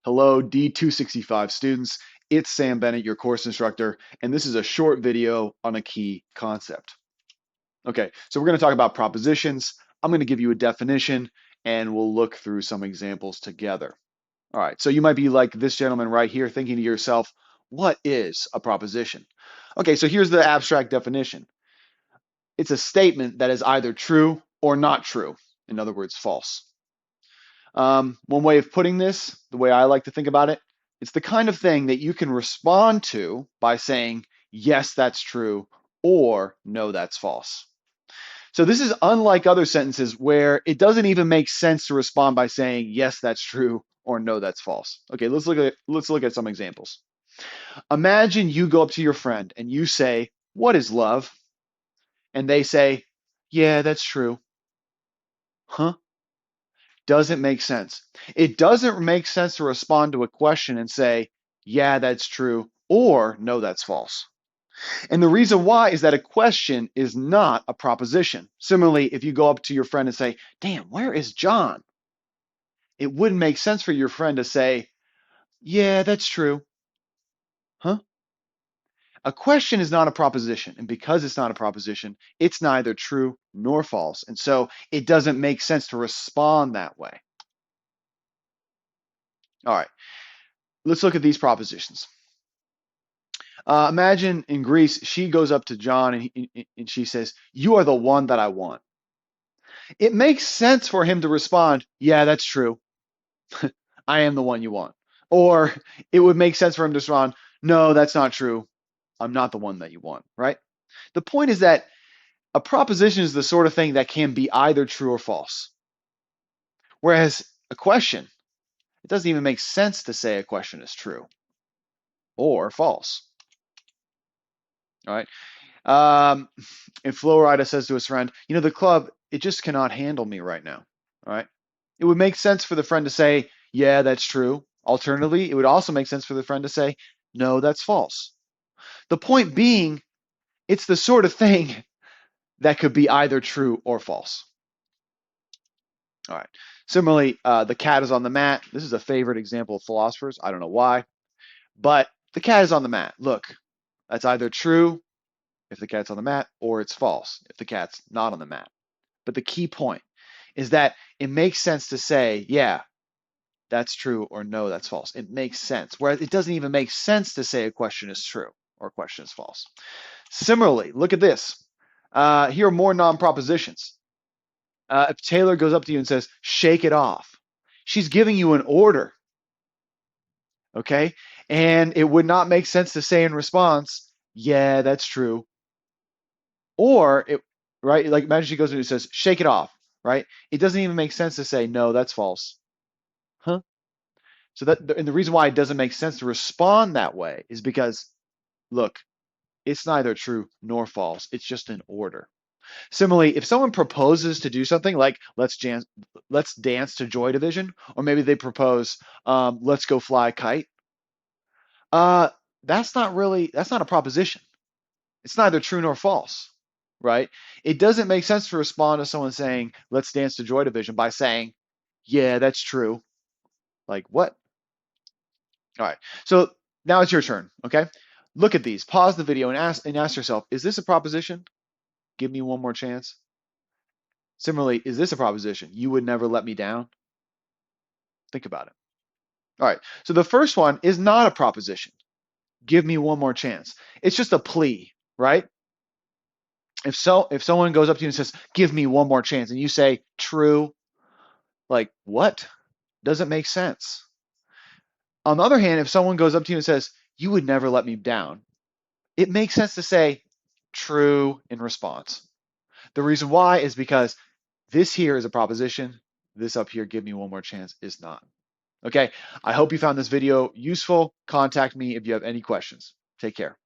Hello, D265 students. It's Sam Bennett, your course instructor, and this is a short video on a key concept. Okay, so we're going to talk about propositions. I'm going to give you a definition, and we'll look through some examples together. All right, so you might be like this gentleman right here, thinking to yourself, what is a proposition? Okay, so here's the abstract definition. It's a statement that is either true or not true. In other words, false. One way of putting this, the way I like to think about it, it's the kind of thing that you can respond to by saying, yes, that's true, or no, that's false. So this is unlike other sentences where it doesn't even make sense to respond by saying, yes, that's true, or no, that's false. Okay, let's look at some examples. Imagine you go up to your friend and you say, what is love? And they say, yeah, that's true. Huh? Doesn't make sense. It doesn't make sense to respond to a question and say, yeah, that's true, or no, that's false. And the reason why is that a question is not a proposition. Similarly, if you go up to your friend and say, damn, where is John? It wouldn't make sense for your friend to say, yeah, that's true. Huh? A question is not a proposition. And because it's not a proposition, it's neither true nor false. And so it doesn't make sense to respond that way. All right, let's look at these propositions. Imagine in Greece, she goes up to John and she says, you are the one that I want. It makes sense for him to respond, yeah, that's true. I am the one you want. Or it would make sense for him to respond, no, that's not true. I'm not the one that you want, right? The point is that a proposition is the sort of thing that can be either true or false. Whereas a question, it doesn't even make sense to say a question is true or false. All right. And Florida says to his friend, you know, the club, it just cannot handle me right now. All right. It would make sense for the friend to say, yeah, that's true. Alternatively, it would also make sense for the friend to say, no, that's false. The point being, it's the sort of thing that could be either true or false. All right. Similarly, the cat is on the mat. This is a favorite example of philosophers. I don't know why, but the cat is on the mat. Look, that's either true if the cat's on the mat, or it's false if the cat's not on the mat. But the key point is that it makes sense to say, yeah, that's true, or no, that's false. It makes sense. Whereas it doesn't even make sense to say a question is true or a question is false. Similarly, look at this. Here are more non-propositions. If Taylor goes up to you and says, shake it off, she's giving you an order. Okay? And it would not make sense to say in response, yeah, that's true. Or it, right? Like imagine she goes and says, shake it off, right? It doesn't even make sense to say, no, that's false. Huh? So that, and the reason why it doesn't make sense to respond that way is because, look, it's neither true nor false. It's just an order. Similarly, if someone proposes to do something like let's dance to Joy Division, or maybe they propose let's go fly a kite, uh, that's not a proposition. It's neither true nor false, right? It doesn't make sense to respond to someone saying let's dance to Joy Division by saying, yeah, that's true. Like what? All right. So now it's your turn. Okay. Look at these. Pause the video and ask yourself, is this a proposition? Give me one more chance. Similarly, is this a proposition? You would never let me down? Think about it. All right. So the first one is not a proposition. Give me one more chance. It's just a plea, right? If someone goes up to you and says, "Give me one more chance," and you say, "True," like what? Doesn't make sense. On the other hand, if someone goes up to you and says, "You would never let me down," it makes sense to say, "True," in response. The reason why is because this here is a proposition. This up here, "Give me one more chance," is not. Okay, I hope you found this video useful. Contact me if you have any questions. Take care.